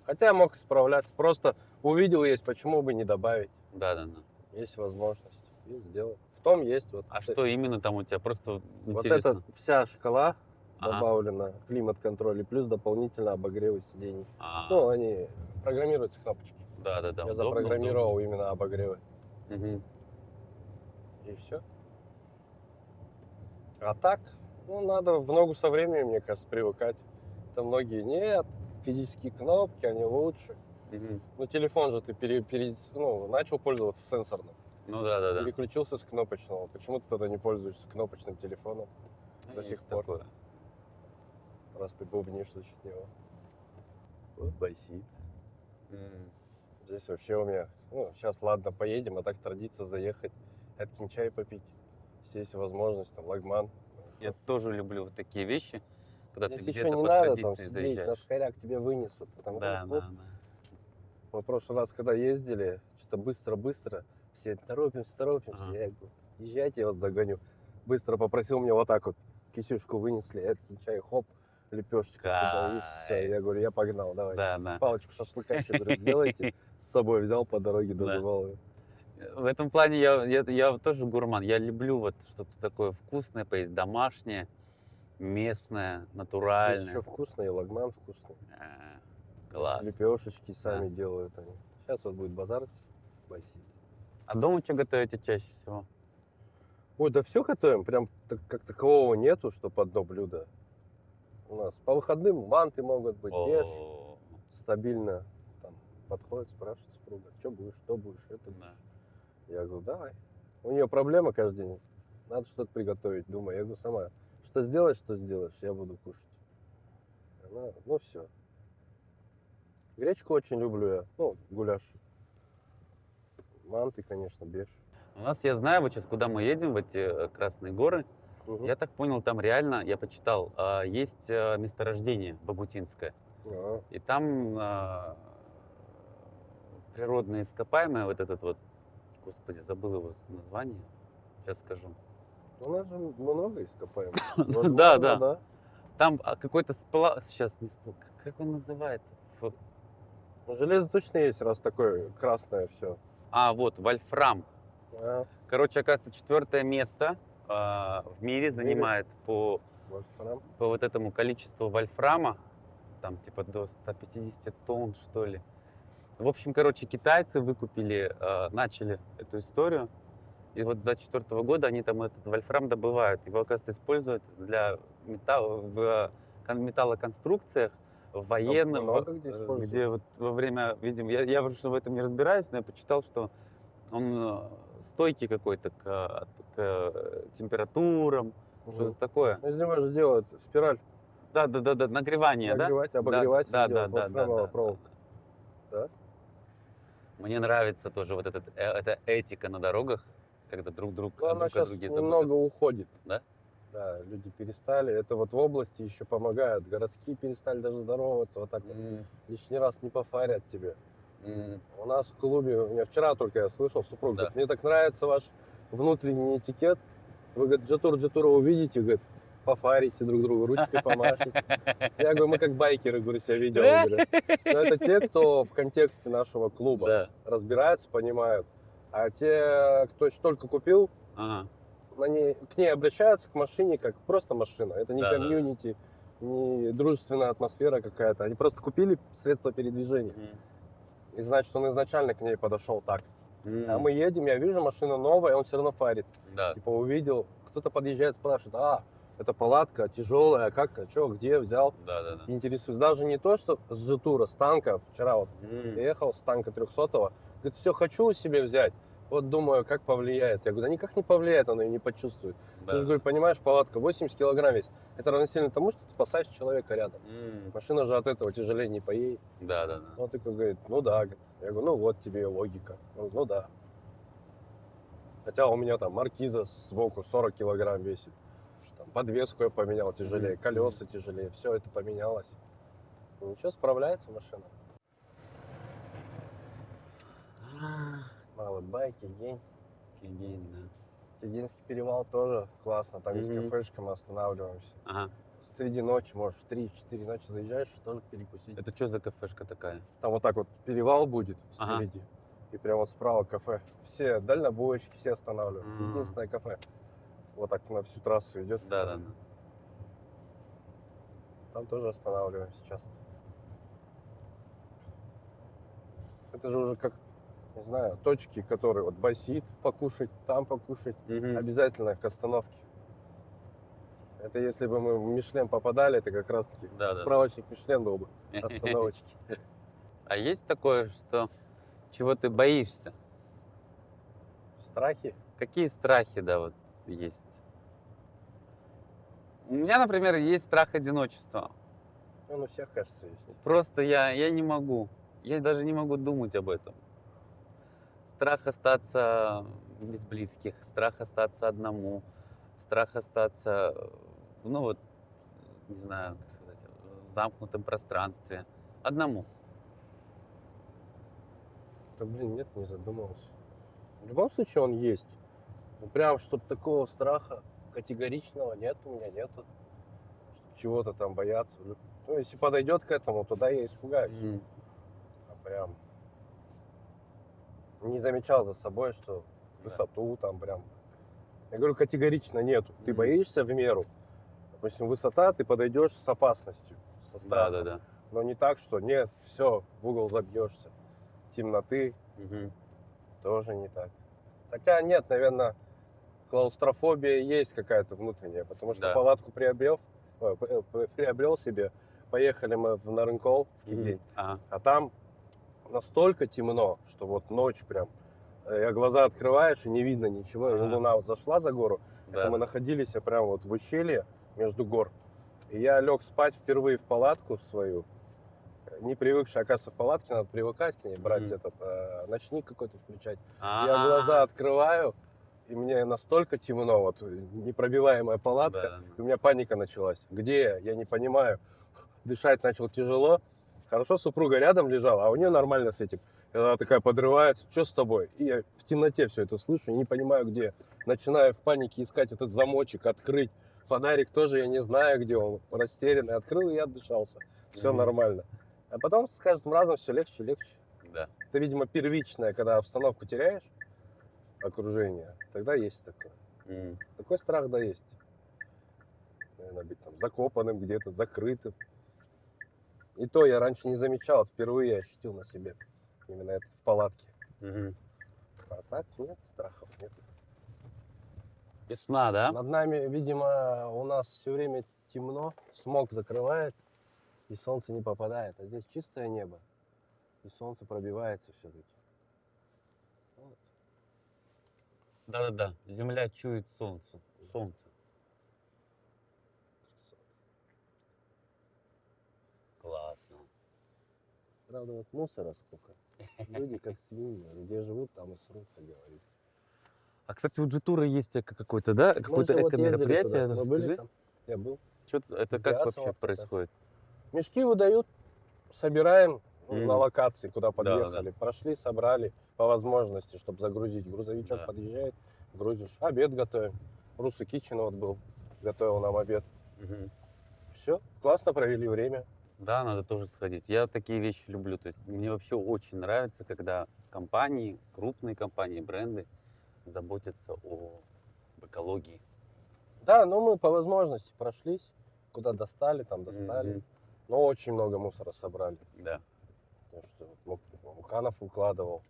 Хотя мог исправляться. Просто увидел есть, почему бы не добавить. да, да, да. Есть возможность. И сделал. В том есть вот. А что именно там у тебя? Просто Вот интересно. это вся шкала Ага. добавлена, климат-контроль и плюс дополнительно обогревы сидений. А, Ну, они программируются кнопочки. да, да, да. Я удобно, запрограммировал именно обогревы. удобно. Мгм. И все. А так, ну, надо в ногу со временем, мне кажется, привыкать. Это многие нет, физические кнопки, они лучше. Мгм. Ну, телефон же ты начал пользоваться сенсорным. Ну да, да, да. Переключился с кнопочного. Почему ты тогда не пользуешься кнопочным телефоном, до Есть сих пор? такое. раз ты бубнишь за счет него? Вот басит. Здесь вообще у меня, ну, сейчас ладно, поедем, а так традиция заехать, Эткин чай попить. Есть возможность, там, лагман. Я тоже люблю вот такие вещи, когда ты Здесь еще где-то не по надо там традиции сидеть, на заезжаешь. скоряк тебе вынесут. Там, Да, оп, оп. да, да. Мы в прошлый раз, когда ездили, что-то быстро-быстро, все торопимся. Ага. Я говорю, езжайте, я вас догоню. Быстро попросил мне вот так вот, кисюшку вынесли, Эткин чай, хоп, лепешечка туда, и все. Кайф. Я говорю, я погнал, давайте. Да, да. Палочку шашлыка еще, говорю, сделайте. С собой взял по дороге, Да. доживал ее. В этом плане я вот тоже гурман. Я люблю вот что-то такое вкусное поесть, домашнее, местное, Здесь натуральное. еще вкусно, и лагман вкусный. Класс. Лепешечки сами делают они. Сейчас вот будет базар басить. А дома что готовите чаще всего? Ой, да все готовим, прям как такового нету, что под одно блюдо. У нас по выходным манты могут быть, беш, О, стабильно там подходит, спрашивает супруга, что будешь, это будешь. да. Я говорю, давай. У нее проблема каждый день, надо что-то приготовить. Думаю, я говорю, сама, что сделаешь, я буду кушать. Она, ну все. Гречку очень люблю я, ну, гуляш. Манты, конечно, беш. У нас, я знаю, вот сейчас куда мы едем, в эти Красные горы, Мгм. я так понял, там реально, я почитал, есть месторождение Богутинское. А, И там природные ископаемые, вот этот вот, господи, забыл его название, сейчас скажу. У нас же много ископаемых. Да, Возможно, да. Там какой-то сплав, сейчас не сплав, как он называется? Ну, железо точно есть, раз такое красное все. Вот, вольфрам. А, Короче, оказывается, 4-е место в мире занимает по вольфрам. вот этому количеству вольфрама, там типа до 150 тонн, что ли. В общем, короче, китайцы выкупили, начали эту историю, и вот с 2024 года они там этот вольфрам добывают. Его, оказывается, используют для металлоконструкциях, в военном, много где используют. где вот во время, видимо, я просто в этом не разбираюсь, но я почитал, что он стойкий какой-то к температурам, что-то такое. Из него же делают спираль. Да, нагревание, да? Нагревать, обогревать, Да, делать вольфрамовая да. проволока. Да? Мне нравится тоже вот эта этика на дорогах, когда друг Ну, о она сейчас друге немного заботятся. уходит. Да? Да, люди перестали. Это вот в области еще помогают. Городские перестали даже здороваться. Вот так вот. Лишний раз не пофарят тебе. У нас в клубе, у меня вчера только я слышал, супруг Да. говорит, мне так нравится ваш внутренний этикет. Вы, говорит, Джатура увидите, говорит, пофарите друг друга, ручкой помашете. Я говорю, мы как байкеры, говорю, себя ведем. Говорю. Но это те, кто в контексте нашего клуба Да. разбираются, понимают. А те, кто еще только купил, Ага. к ней обращаются, к машине, как просто машина. Это не Да, да. комьюнити, не дружественная атмосфера какая-то. Они просто купили средство передвижения. И значит, он изначально к ней подошел так. А мы едем, я вижу, машина новая, он все равно фарит. Да. Типа увидел, кто-то подъезжает, спрашивает, это палатка тяжелая, как, что, где взял. Да. Интересуюсь. Даже не то, что с Житура, с танка. Вчера вот приехал с танка 300-го. Говорит, все, хочу себе взять. Вот думаю, как повлияет. Я говорю, да никак не повлияет, оно и не почувствует. Ты же, говорю, понимаешь, палатка 80 килограмм весит. Это равносильно тому, что ты спасаешь человека рядом. Машина же от этого тяжелее не поедет. Да. Он такой говорит, ну да. Говорит. Я говорю, ну вот тебе и логика. Он говорит, ну да. Хотя у меня там маркиза сбоку 40 килограмм весит. Там подвеску я поменял тяжелее, колеса тяжелее. Все это поменялось. Ну ничего, справляется машина. Малый байк, Кигень. Офигеть, да. Кигинский перевал тоже классно. Там есть Мгм. кафешка, мы останавливаемся. Ага. Среди ночи, можешь в 3-4 ночи заезжаешь, тоже перекусить. Это что за кафешка такая? Там вот так вот перевал будет Ага. спереди. И прямо вот справа кафе. Все дальнобойщики, все останавливаются. М. Единственное кафе. Вот так на всю трассу идет. Да. Там тоже останавливаемся часто. Это же уже как, не знаю, точки, которые вот басит покушать, там покушать. Обязательно к остановке. Это если бы мы в Мишлен попадали, это как раз таки Да. справочник Мишлен был бы. Остановочки. А есть такое, что чего ты боишься? Страхи. Какие страхи, да, вот есть? У меня, например, есть страх одиночества. Он у всех, кажется, есть. Просто я не могу. Я даже не могу думать об этом. Страх остаться без близких, страх остаться одному, страх остаться, ну вот, не знаю, как сказать, в замкнутом пространстве. Одному. Да блин, нет, не задумывался. В любом случае он есть. Ну прям, чтобы такого страха категоричного нет, у меня нету. Чтоб чего-то там бояться. Ну, если подойдет к этому, тогда я испугаюсь. М, А прям не замечал за собой, что Да. высоту там прям. Я говорю, категорично нету. Ты Мгм. боишься в меру. Допустим, высота, ты подойдешь с опасностью, со Да, страхом. да, да. Но не так, что нет, все, в угол забьешься. Темноты Мгм. тоже не так. Хотя нет, наверное, клаустрофобия есть какая-то внутренняя, потому что Да. палатку приобрел себе. Поехали мы в Нарынкол в Мгм. Кигень, Ага. а там настолько темно, что вот ночь прям, я глаза открываешь и не видно ничего, и Ага. луна вот зашла за гору, это Да, мы да. находились прям вот в ущелье между гор, и я лег спать впервые в палатку свою, не привыкший, оказывается, в палатке надо привыкать к ней, брать Мгм. этот ночник какой-то включать. А, Я глаза открываю, и мне настолько темно, вот непробиваемая Да, палатка, да, и у меня паника началась. Где я? Я не понимаю. Дышать начал тяжело. Хорошо, супруга рядом лежала, а у нее нормально с этим. И она такая подрывается, что с тобой? И я в темноте все это слышу, не понимаю где. Начинаю в панике искать этот замочек, открыть. Фонарик тоже я не знаю, где он. Растерянный. Открыл, и я отдышался. Все Мгм. нормально. А потом с каждым разом все легче, легче. Да. Это, видимо, первичное, когда обстановку теряешь, окружение, тогда есть такое. М. Такой страх, да, есть. Наверное, быть там закопанным где-то, закрытым. И то я раньше не замечал, вот впервые я ощутил на себе именно это в палатке. Мгм. А так нет страхов, нет. Весна, да? Над нами, видимо, у нас все время темно, смог закрывает, и солнце не попадает. А здесь чистое небо, и солнце пробивается все-таки. Вот. Да-да-да. Земля чует солнце. Солнце. Красота. Классно. Правда, вот мусора сколько. Люди как свиньи, где живут, там и срут, как говорится. А, кстати, у Джитура есть какое-то, да? Мы Какое-то же вот ездили эко-мероприятие. туда, мы были Расскажи. там, я был. Это С как Диасом вообще автотакси. происходит? Мешки выдают, собираем на Мгм. локации, куда Да-да-да. подъехали. Прошли, собрали по возможности, чтобы загрузить. Грузовичок Да. подъезжает, грузишь. Обед готовим. Русу Кичен вот был, готовил нам обед. Мгм. Все, классно провели время. Да, надо тоже сходить. Я такие вещи люблю. То есть мне вообще очень нравится, когда компании, крупные компании, бренды заботятся об экологии. Да, ну мы по возможности прошлись. Куда достали, там достали. Мгм. Но очень много мусора собрали. Да. Потому что вот Муханов выкладывал,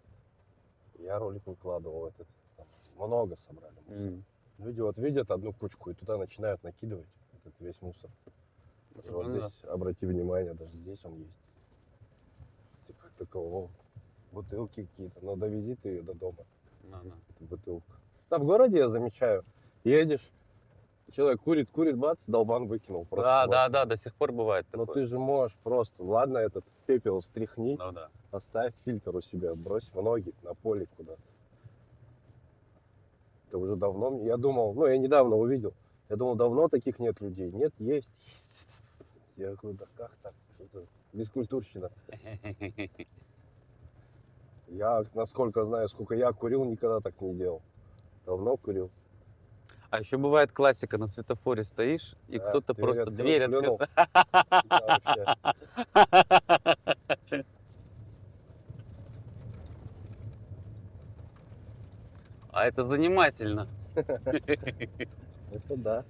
я ролик выкладывал. Этот, там много собрали мусора. М. Люди вот видят одну кучку и туда начинают накидывать этот весь мусор. И вот Ну да. здесь, обрати внимание, даже здесь он есть. Типа такого, бутылки какие-то. Но довези ты ее до дома, Да-да. эту бутылку. Да, в городе я замечаю, едешь, человек курит, бац, долбан выкинул просто. Да, вот. да, да, до сих пор бывает Но такое. ты же можешь просто, ладно, этот пепел стряхни, Ну да. оставь фильтр у себя, брось в ноги, на поле куда-то. Это уже давно, я думал, ну я недавно увидел, я думал, давно таких нет людей. Нет, есть. Я говорю, да как так? Что-то бескультурщина. Я, насколько знаю, сколько я курил, никогда так не делал. Давно курил. А еще бывает классика, на светофоре стоишь, и Да, кто-то дверь просто открыл, дверь плюнул. открыл. Да, вообще. А это занимательно. Это да.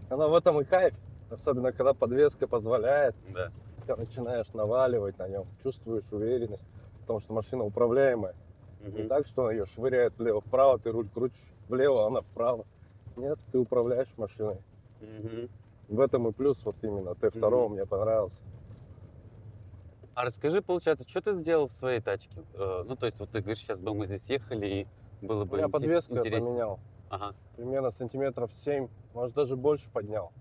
Она в этом и кайф. Особенно, когда подвеска позволяет. Да. Ты начинаешь наваливать на нем. Чувствуешь уверенность. Потому что машина управляемая. Не Мгм. так, что ее швыряет влево-вправо, ты руль крутишь влево, она вправо. Нет, ты управляешь машиной. Мгм. В этом и плюс вот именно Т2 Мгм. мне понравился. А расскажи, получается, что ты сделал в своей тачке? Ну, то есть, вот ты говоришь, сейчас бы мы здесь ехали, и было бы Я подвеску интереснее. поменял. Ага. Примерно сантиметров 7, может даже больше поднял.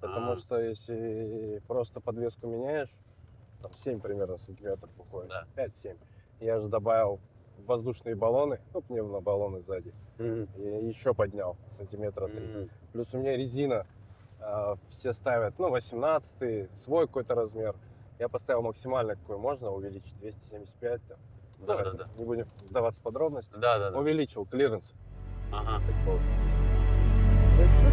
Потому что если просто подвеску меняешь, там 7 примерно сантиметров уходит, Да. 5-7. Я же добавил воздушные баллоны, ну, пневмобаллоны сзади, Мгм. и еще поднял сантиметра 3. Мгм. Плюс у меня резина, все ставят, ну, 18, свой какой-то размер. Я поставил максимально, какой можно увеличить, 275. Там. Ну, Да, да, это, да. не будем вдаваться в подробности. Да, да, да. Увеличил клиренс. Ага. Такой. Ну и всё.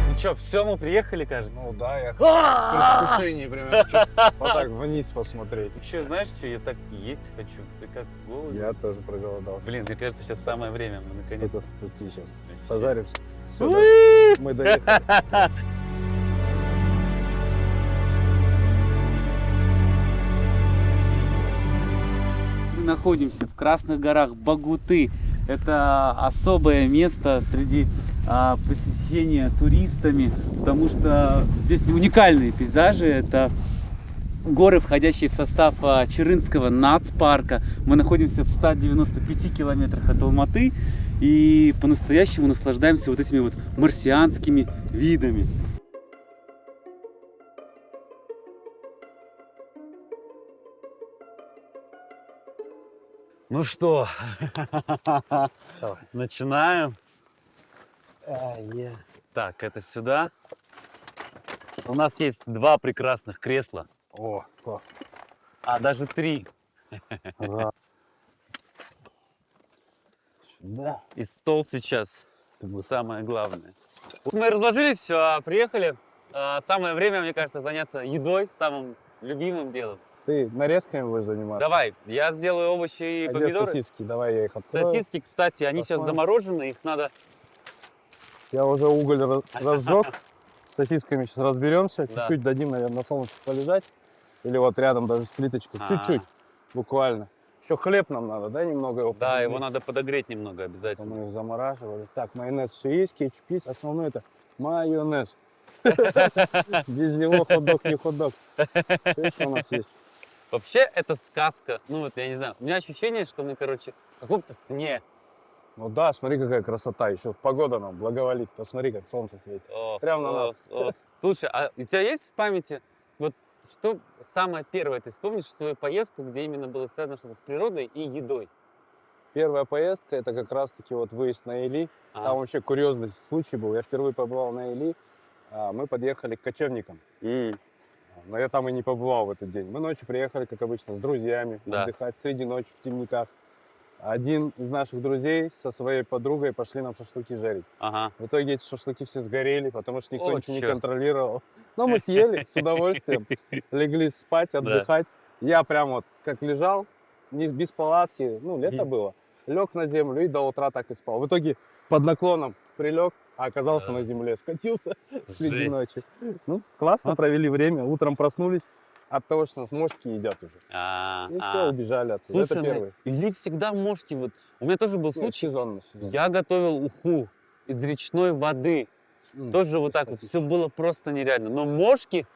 Ну что, все, мы приехали, кажется. Ну да, я в предвкушении примерно чуть вот так вниз посмотреть. Вообще, знаешь, что я так есть хочу? Ты как голоден? Я тоже проголодался. Блин, мне кажется, сейчас самое время. Мы наконец. Столько в пути сейчас. Вообще. Позаримся. Всё, Уи! да, мы доехали. Мы находимся в Красных горах Багуты. Это особое место среди посещения туристами, потому что здесь уникальные пейзажи. Это горы, входящие в состав Чарынского нацпарка. Мы находимся в 195 километрах от Алматы и по-настоящему наслаждаемся вот этими вот марсианскими видами. Ну что, Давай. начинаем. Так, это сюда. У нас есть два прекрасных кресла, О, класс. а даже три. Ура. Да. И стол сейчас Ты будешь- самое главное. Вот мы разложили все, приехали. Самое время, мне кажется, заняться едой, самым любимым делом. Ты нарезками будешь заниматься? Давай, я сделаю овощи и А где помидоры. сосиски? Давай я их открою. Сосиски, кстати, они сейчас Посмотрим. заморожены, их надо... Я уже уголь разжег. С сосисками сейчас разберемся. Да. Чуть-чуть дадим, наверное, на солнышке полежать. Или вот рядом даже с плиточкой. А. Чуть-чуть, буквально. Еще хлеб нам надо, да, немного его? Да, его подогреть? надо подогреть немного А обязательно. мы их замораживали. Так, майонез все есть, кетчуп есть. Основное это майонез. Без него хот-дог не хот-дог. Что у нас есть? Вообще, это сказка. Ну вот, я не знаю, у меня ощущение, что мы, короче, в каком-то сне. Ну да, смотри, какая красота. Еще погода нам благоволит. Посмотри, как солнце светит. Ох, Прям на нас. ох. Слушай, а у тебя есть в памяти, вот что самое первое, ты вспомнишь свою поездку, где именно было связано что-то с природой и едой? Первая поездка, это как раз-таки вот выезд на Или. А, Там вообще курьезный случай был. Я впервые побывал на Или. Мы подъехали к кочевникам. Но я там и не побывал в этот день. Мы ночью приехали, как обычно, с друзьями Да. отдыхать среди ночи в темниках. Один из наших друзей со своей подругой пошли нам шашлыки жарить. Ага. В итоге эти шашлыки все сгорели, потому что никто О, ничего не чёрт. контролировал. Но мы съели с удовольствием, легли спать, отдыхать. Я прям вот как лежал, без палатки, ну, лето Мгм. было, лег на землю и до утра так и спал. В итоге под наклоном прилег, а оказался Да. на земле, скатился среди Жесть. ночи. Ну, классно Вот. провели время, утром проснулись от того, что нас мошки едят уже. И все, А. убежали оттуда. Слушай, Это ну, первый. или всегда мошки, вот, у меня тоже был Ну, случай, сезонно. я готовил уху из речной воды, тоже вот так вот, все было просто нереально, но мошки,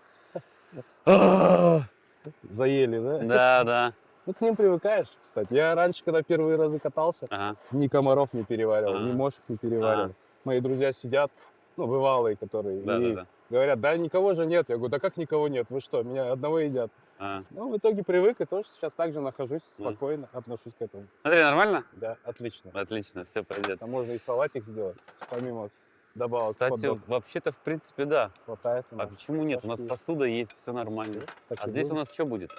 Заели, да? да, да, Ну, к ним привыкаешь, кстати. Я раньше, когда первые разы катался, ага. ни комаров не переваривал, ни Ага. мошек не переваривал. Мои друзья сидят, ну, бывалые, которые, Да, и да, да. говорят, да никого же нет. Я говорю, да как никого нет? Вы что, меня одного едят? А. Ну, в итоге привык и тоже сейчас так же нахожусь, Ну. спокойно отношусь к этому. Смотри, нормально? Да, отлично. Отлично, все пойдет. Там можно и салатик сделать, помимо добавок. Кстати, хот-дог. вообще-то, в принципе, да. Хватает у А нас. почему нет? У нас Пошли. посуда есть, все нормально. Так А и здесь у будет. нас что будет?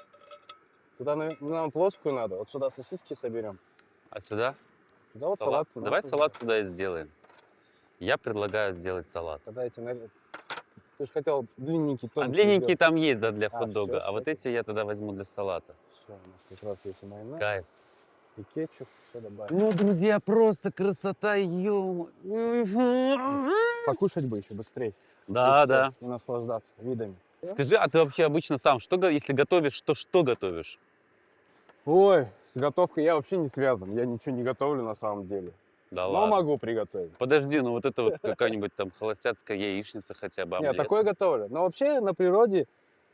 Туда нам плоскую надо, вот сюда сосиски соберем. А сюда? Туда вот салат. Давай салат сюда и сделаем. Я предлагаю сделать салат. Тогда эти Ты же хотел длинненький, А тонкий. длинненькие там есть, да, для А, хот-дога. всё, А вот всё. эти я тогда возьму для салата. Все, у нас как раз есть и майонез, Кайф. и кетчуп, все добавим. Ну, друзья, просто красота, ё. Покушать бы еще быстрее. Да, да. И наслаждаться видами. Скажи, а ты вообще обычно сам, если готовишь, то что готовишь? Ой, с готовкой я вообще не связан. Я ничего не готовлю на самом деле. Да Но ладно. могу приготовить. Подожди, ну вот это вот какая-нибудь там холостяцкая яичница хотя бы, Нет, омлет. такое готовлю. Но вообще на природе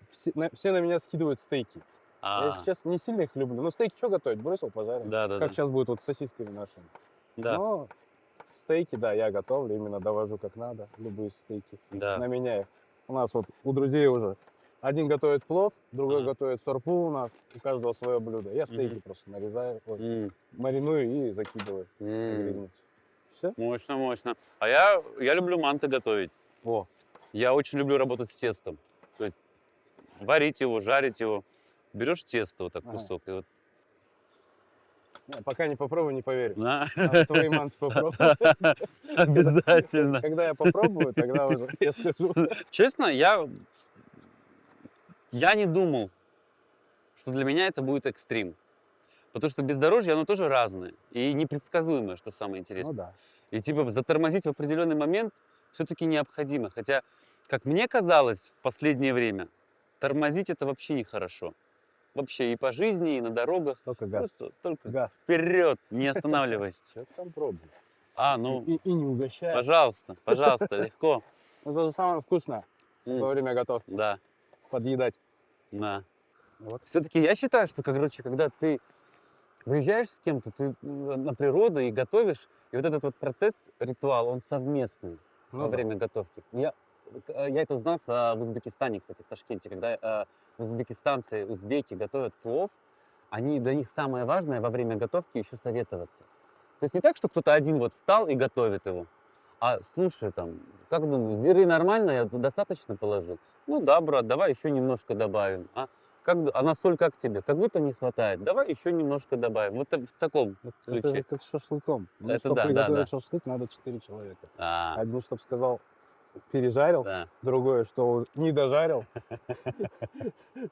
все на меня скидывают стейки. А, Я, если честно, не сильно их люблю. Но стейки что готовить? Бросил, пожарил. да, да, Как да. сейчас будет вот с сосисками нашими. Да. Но стейки, да, я готовлю, именно довожу как надо, любые стейки. Да. На меня их. У нас вот у друзей уже один готовит плов, другой Ага. готовит сорпу у нас, у каждого свое блюдо. Я стейки Мгм. просто нарезаю, ой, М, мариную и закидываю на м. грильницу. Все? Мощно, мощно. А я люблю манты готовить. О, Я очень люблю работать с тестом. То есть варить его, жарить его. Берешь тесто, вот так Ага. кусок, и вот не, пока не попробую, не поверю. на. Надо твои манты попробовать. Обязательно. Когда я попробую, тогда уже я скажу. Честно, я не думал, что для меня это будет экстрим. Потому что бездорожье, оно тоже разное и непредсказуемое, что самое Ну интересное. да. И типа затормозить в определенный момент все-таки необходимо. Хотя, как мне казалось в последнее время, тормозить это вообще нехорошо. Вообще и по жизни, и на дорогах. Только газ. Просто только Газ. вперед, не останавливайся. Что ты там пробуешь? Ну, И не угощай. пожалуйста, пожалуйста, легко. Ну, это же самое вкусное во М, время готовки. Да, Подъедать. да. Вот. Все-таки я считаю, что, короче, когда ты выезжаешь с кем-то, ты на природу и готовишь, и вот этот вот процесс, ритуал, он совместный Ну во да. время готовки. Я это узнал в Узбекистане, кстати, в Ташкенте, когда узбекистанцы, узбеки готовят плов, для них самое важное во время готовки еще советоваться. То есть не так, что кто-то один вот встал и готовит его, а слушай, там, как думаю, зиры нормально, я достаточно положил? Ну да, брат, давай еще немножко добавим. А на соль как тебе? Как будто не хватает. Давай еще немножко добавим. Вот в таком Это же ключе. как с шашлыком. Это Чтобы да, да, приготовить да. шашлык, надо 4 человека. А, Один, чтобы сказал, пережарил, да. другой, что не дожарил,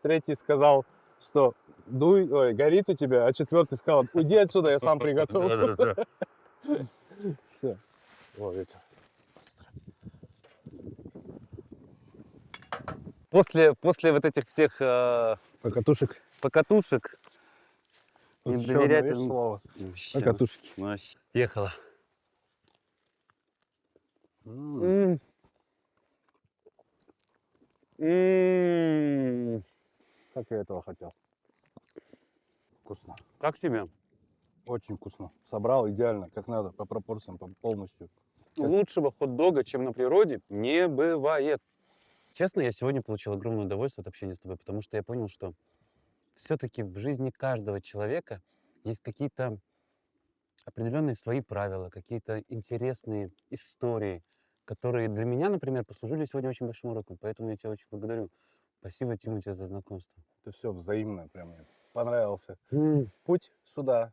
третий сказал, что горит у тебя, а четвертый сказал, уйди отсюда, я сам приготовлю. Да-да-да. Все. О, ветер. После вот этих всех Покатушек. покатушек Тут не еще одно, доверять видишь, им. слово. Вообще, Покатушки. вообще. Ехала. М, М. М. Как я этого хотел. Вкусно. Как тебе? Очень вкусно. Собрал идеально, как надо, по пропорциям, полностью. Лучшего хот-дога, чем на природе, не бывает. Честно, я сегодня получил огромное удовольствие от общения с тобой, потому что я понял, что все-таки в жизни каждого человека есть какие-то определенные свои правила, какие-то интересные истории, которые для меня, например, послужили сегодня очень большим уроком. Поэтому я тебя очень благодарю. Спасибо, Тимати, за знакомство. Это все взаимно, прям мне понравился. М, Путь сюда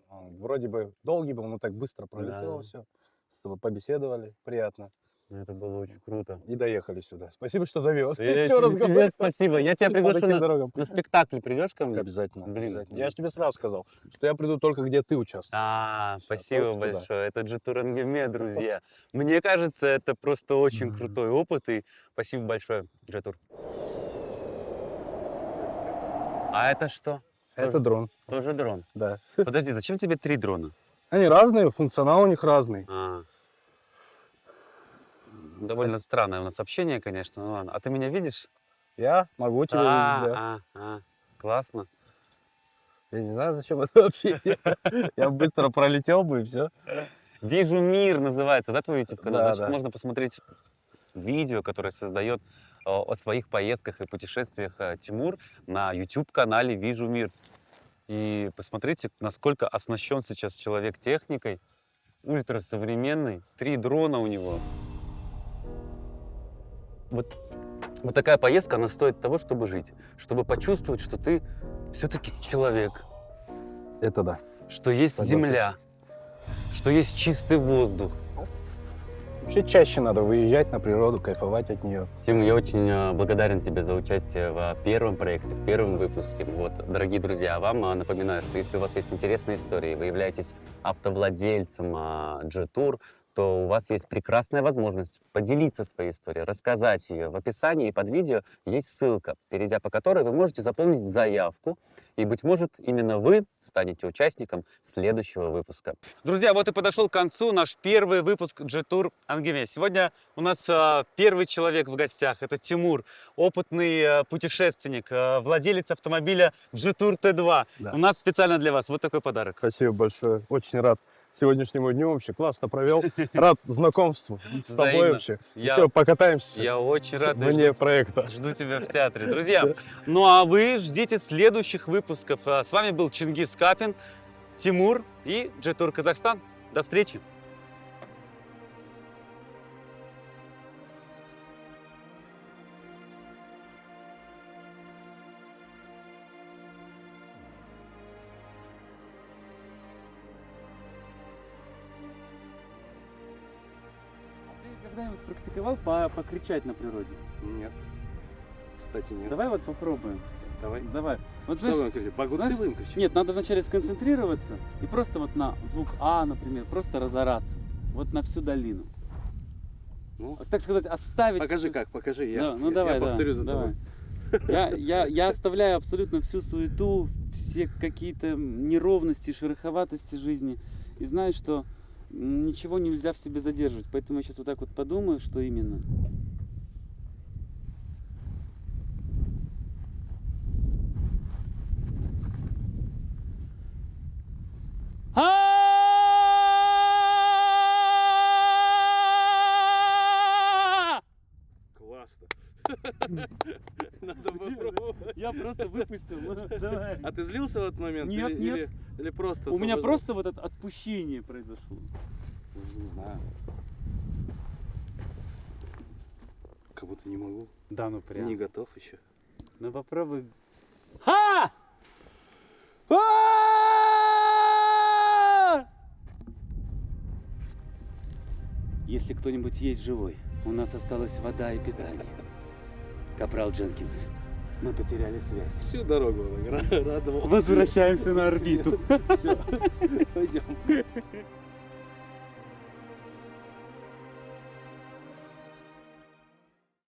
вроде бы долгий был, но так быстро пролетело Да. все. С тобой побеседовали, приятно. Это было очень круто. И доехали сюда. Спасибо, что довез. Тебе Еще раз говорю. спасибо. Я тебя По приглашу таким на дорогам. спектакль. Придешь ко мне? Обязательно. Блин. Обязательно. Я же тебе сразу сказал, что я приду только где ты участвуешь. Всё, Спасибо только туда. большое. Это Джетур Ангеме, друзья. Мне кажется, это просто очень Мгм. крутой опыт. И спасибо большое, Джетур. А это что? Это дрон, Тоже дрон. да. Подожди, зачем тебе 3 дрона? Они разные, функционал у них разный. Довольно странное у нас общение, конечно. Ну ладно. А ты меня видишь? Я могу тебя видеть, да. Классно. Я не знаю, зачем это вообще. Я быстро пролетел бы и все. «Вижу мир» называется, да, твой YouTube-канал? Да, Значит, да. можно посмотреть видео, которое создает о своих поездках и путешествиях Тимур на YouTube-канале «Вижу мир». И посмотрите, насколько оснащен сейчас человек техникой, ультрасовременный, 3 дрона у него. Вот такая поездка, она стоит того, чтобы жить, чтобы почувствовать, что ты все-таки человек, Это да. что есть Согласен. земля, что есть чистый воздух. Вообще чаще надо выезжать на природу, кайфовать от нее. Тим, я очень благодарен тебе за участие в первом проекте, в первом выпуске. Вот, дорогие друзья, вам напоминаю, что если у вас есть интересные истории, вы являетесь автовладельцем Джетур, то у вас есть прекрасная возможность поделиться своей историей, рассказать ее. В описании под видео есть ссылка, перейдя по которой вы можете заполнить заявку, и, быть может, именно вы станете участником следующего выпуска. Друзья, вот и подошел к концу наш первый выпуск Джетур Ангеме. Сегодня у нас первый человек в гостях. Это Тимур, опытный путешественник, владелец автомобиля Джетур Т2. Да. У нас специально для вас вот такой подарок. Спасибо большое. Очень рад сегодняшнему дню. Вообще классно провел. Рад знакомству с тобой Взаимно. вообще. Я- Все, покатаемся Я очень рад. и вне проекта. жду тебя в театре. Друзья, ну а вы ждите следующих выпусков. А с вами был Чингис Капин, Тимур и J-Tour Казахстан. До встречи. Ты когда-нибудь практиковал покричать на природе? Нет. Кстати, нет. Давай вот попробуем. Давай. Давай. Вот Что знаешь, будем кричать? Багу знаешь, ты будем кричать? нет, надо вначале сконцентрироваться и просто вот на звук А, например, просто разораться. Вот на всю долину. Ну, Так сказать, оставить... покажи как, покажи. Я, Да, ну я давай, повторю за давай. тобой. Я оставляю абсолютно всю суету, все какие-то неровности, шероховатости жизни. И знаю, что ничего нельзя в себе задерживать. Поэтому я сейчас вот так вот подумаю, что именно. Классно. Надо попробовать. Я просто выпустил. Ну, давай. А ты злился в этот момент? Нет, или, нет. Или просто У меня освобождался? просто вот это отпущение произошло. Не знаю. Как будто не могу. Да, ну прям. Не готов еще. Ну попробуй. Ха! Если кто-нибудь есть живой, у нас осталась вода и питание. Капрал Дженкинс, мы потеряли связь. Всю дорогу радовал. Возвращаемся на орбиту. Все, пойдем.